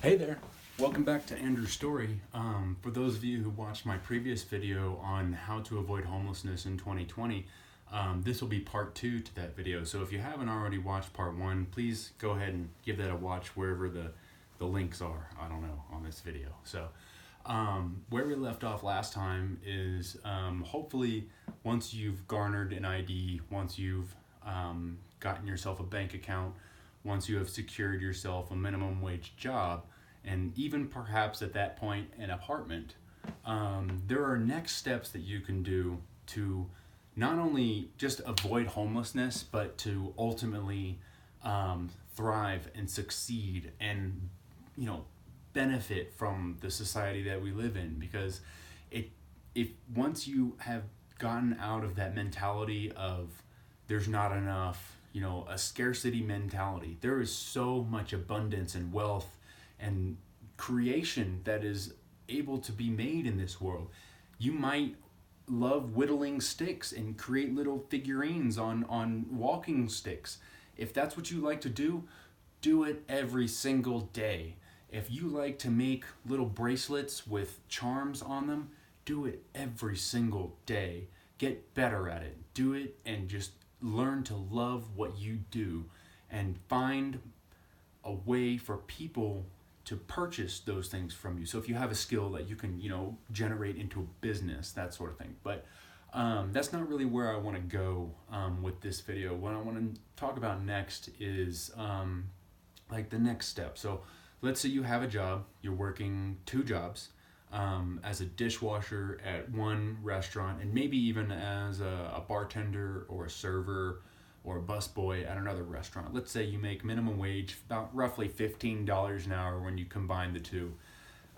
Hey there, welcome back to Andrew's story. For those of you who watched my previous video on how to avoid homelessness in 2020, this will be part 2 to that video. So if you haven't already watched part 1, please go ahead and give that a watch wherever the links are, I don't know, on this video. So where we left off last time is hopefully once you've garnered an ID, once you've gotten yourself a bank account, once you have secured yourself a minimum wage job, and even perhaps at that point an apartment, there are next steps that you can do to not only just avoid homelessness, but to ultimately thrive and succeed and, benefit from the society that we live in. Because if once you have gotten out of that mentality of there's not enough, a scarcity mentality. There is so much abundance and wealth and creation that is able to be made in this world. You might love whittling sticks and create little figurines on walking sticks. If that's what you like to do it every single day. If you like to make little bracelets with charms on them, do it every single day. Get better at it. Do it and just learn to love what you do and find a way for people to purchase those things from you. So if you have a skill that you can, generate into a business, that sort of thing. But that's not really where I want to go with this video. What I want to talk about next is like the next step. So let's say you have a job, you're working 2 jobs, as a dishwasher at one restaurant, and maybe even as a bartender or a server or a busboy at another restaurant. Let's say you make minimum wage, about roughly $15 an hour when you combine the two.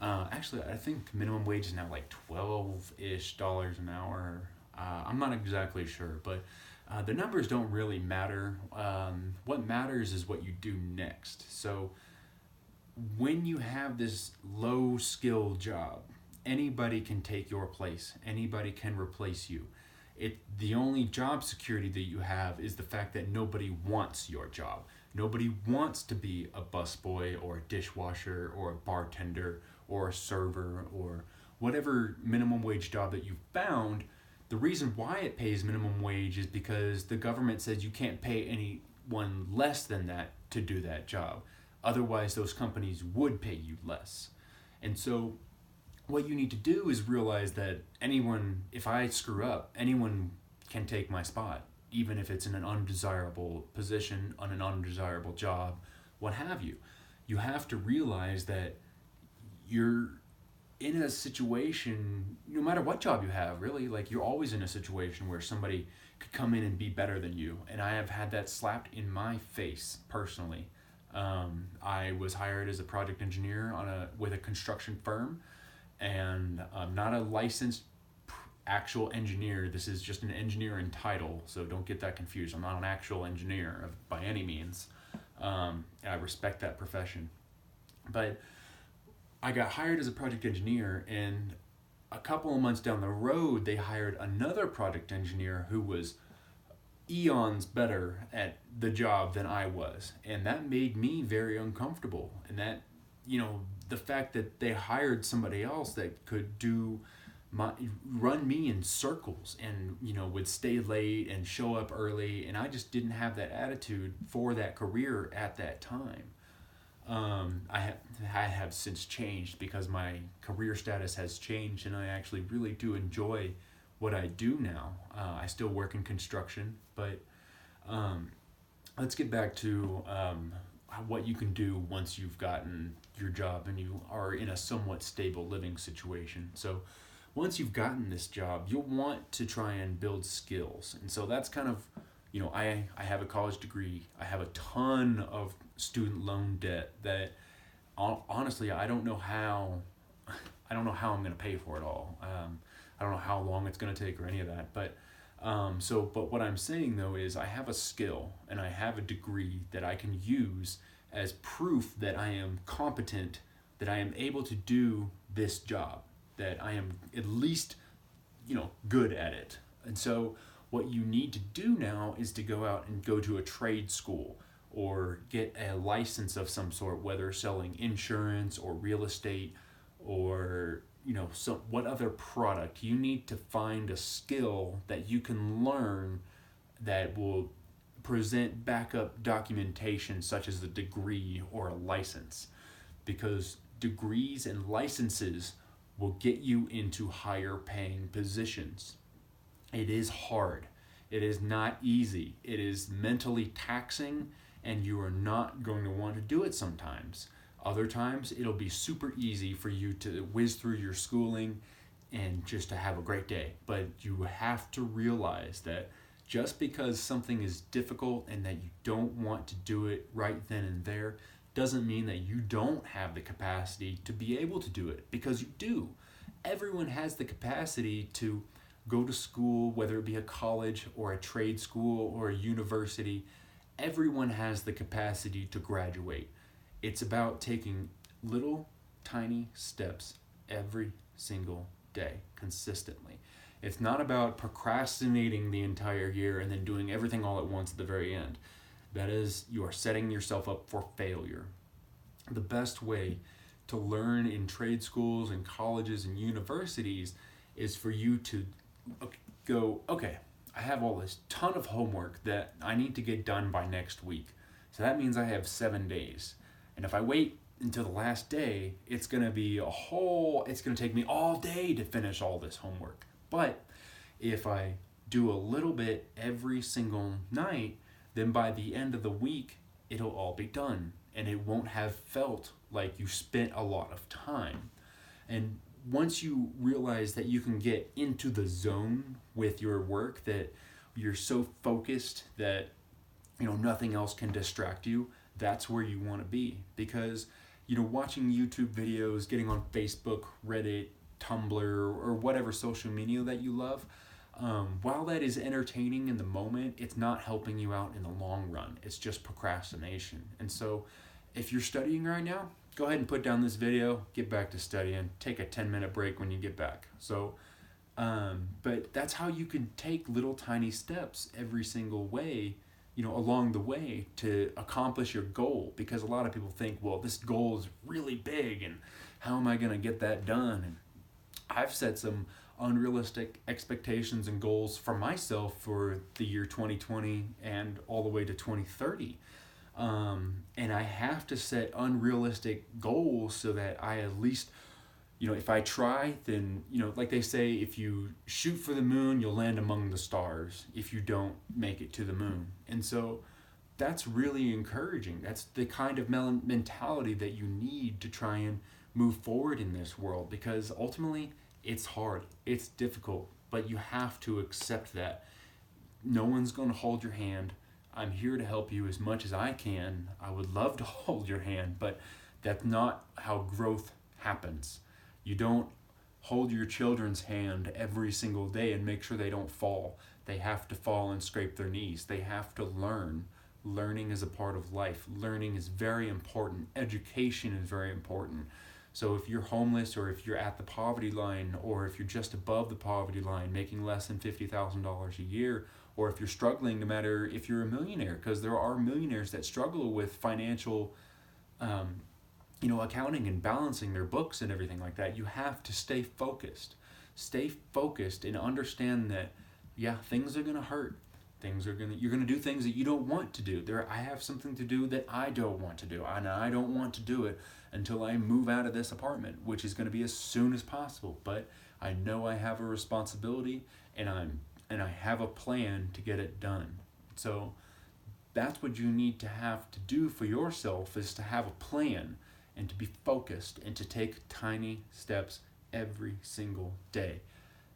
Actually, I think minimum wage is now like 12-ish dollars an hour. I'm not exactly sure, but the numbers don't really matter. What matters is what you do next. So when you have this low skill job, anybody can take your place. Anybody can replace you. The only job security that you have is the fact that nobody wants your job. Nobody wants to be a busboy or a dishwasher or a bartender or a server or whatever minimum wage job that you found. The reason why it pays minimum wage is because the government says you can't pay anyone less than that to do that job. Otherwise, those companies would pay you less. And so what you need to do is realize that if I screw up, anyone can take my spot, even if it's in an undesirable position, on an undesirable job, what have you. You have to realize that you're in a situation, no matter what job you have, really, like you're always in a situation where somebody could come in and be better than you. And I have had that slapped in my face personally. I was hired as a project engineer with a construction firm, and I'm not a licensed actual engineer. This is just an engineer in title, so don't get that confused. I'm not an actual engineer by any means. I respect that profession. But I got hired as a project engineer, and a couple of months down the road, they hired another project engineer who was eons better at the job than I was, and that made me very uncomfortable. And that, the fact that they hired somebody else that could run me in circles and would stay late and show up early, and I just didn't have that attitude for that career at that time. I have since changed because my career status has changed, and I actually really do enjoy what I do now. I still work in construction, but let's get back to what you can do once you've gotten your job and you are in a somewhat stable living situation. So once you've gotten this job, you'll want to try and build skills. And so that's kind of, I have a college degree. I have a ton of student loan debt that honestly, I don't know how I'm going to pay for it all. I don't know how long it's going to take or any of that, but what I'm saying though is I have a skill and I have a degree that I can use as proof that I am competent, that I am able to do this job, that I am at least, good at it. And so what you need to do now is to go out and go to a trade school or get a license of some sort, whether selling insurance or real estate or so what other product. You need to find a skill that you can learn that will present backup documentation such as a degree or a license, because degrees and licenses will get you into higher paying positions. It is hard. It is not easy. It is mentally taxing, and you are not going to want to do it sometimes. Other times, it'll be super easy for you to whiz through your schooling and just to have a great day. But you have to realize that just because something is difficult and that you don't want to do it right then and there doesn't mean that you don't have the capacity to be able to do it, because you do. Everyone has the capacity to go to school, whether it be a college or a trade school or a university. Everyone has the capacity to graduate. It's about taking little tiny steps every single day consistently. It's not about procrastinating the entire year and then doing everything all at once at the very end. That is, you are setting yourself up for failure. The best way to learn in trade schools and colleges and universities is for you to go, okay, I have all this ton of homework that I need to get done by next week. So that means I have 7 days. And if I wait until the last day, it's going to take me all day to finish all this homework. But if I do a little bit every single night, then by the end of the week, it'll all be done. And it won't have felt like you spent a lot of time. And once you realize that you can get into the zone with your work, that you're so focused that nothing else can distract you, that's where you want to be. Because watching YouTube videos, getting on Facebook, Reddit, Tumblr, or whatever social media that you love, while that is entertaining in the moment, it's not helping you out in the long run. It's just procrastination. And so if you're studying right now, go ahead and put down this video, get back to studying, take a 10-minute break when you get back. So, but that's how you can take little tiny steps every single way, along the way to accomplish your goal. Because a lot of people think, well, this goal is really big and how am I going to get that done? And I've set some unrealistic expectations and goals for myself for the year 2020 and all the way to 2030. And I have to set unrealistic goals so that I at least, if I try, then, like they say, if you shoot for the moon, you'll land among the stars if you don't make it to the moon. And so that's really encouraging. That's the kind of mentality that you need to try and move forward in this world, because ultimately it's hard, it's difficult, but you have to accept that. No one's going to hold your hand. I'm here to help you as much as I can. I would love to hold your hand, but that's not how growth happens. You don't hold your children's hand every single day and make sure they don't fall. They have to fall and scrape their knees. They have to learn. Learning is a part of life. Learning is very important. Education is very important. So if you're homeless, or if you're at the poverty line, or if you're just above the poverty line, making less than $50,000 a year, or if you're struggling, no matter if you're a millionaire, because there are millionaires that struggle with financial, accounting and balancing their books and everything like that, you have to stay focused. Stay focused and understand that, yeah, things are going to hurt. You're going to do things that you don't want to do. I have something to do that I don't want to do, and I don't want to do it until I move out of this apartment, which is going to be as soon as possible. But I know I have a responsibility, and I have a plan to get it done. So that's what you need to have to do for yourself, is to have a plan and to be focused and to take tiny steps every single day.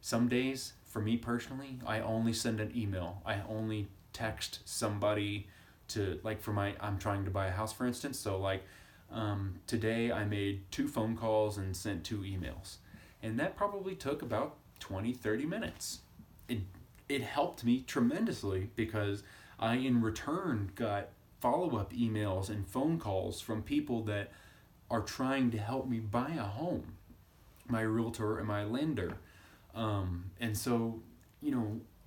Some days, for me personally, I only send an email. I only text somebody to, I'm trying to buy a house, for instance. So today I made 2 phone calls and sent 2 emails. And that probably took about 20-30 minutes. It helped me tremendously, because I, in return, got follow-up emails and phone calls from people that are trying to help me buy a home, my realtor and my lender. And so,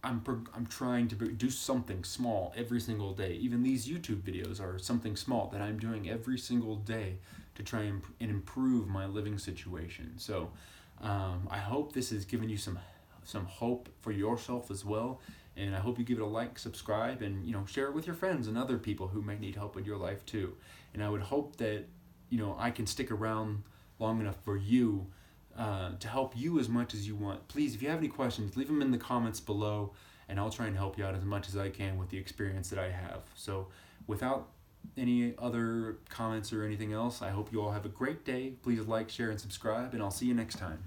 I'm trying to do something small every single day. Even these YouTube videos are something small that I'm doing every single day to try and improve my living situation. So I hope this has given you some hope for yourself as well. And I hope you give it a like, subscribe, and share it with your friends and other people who may need help in your life too. And I would hope that I can stick around long enough for you to help you as much as you want. Please, if you have any questions, leave them in the comments below, and I'll try and help you out as much as I can with the experience that I have. So without any other comments or anything else, I hope you all have a great day. Please like, share, and subscribe, and I'll see you next time.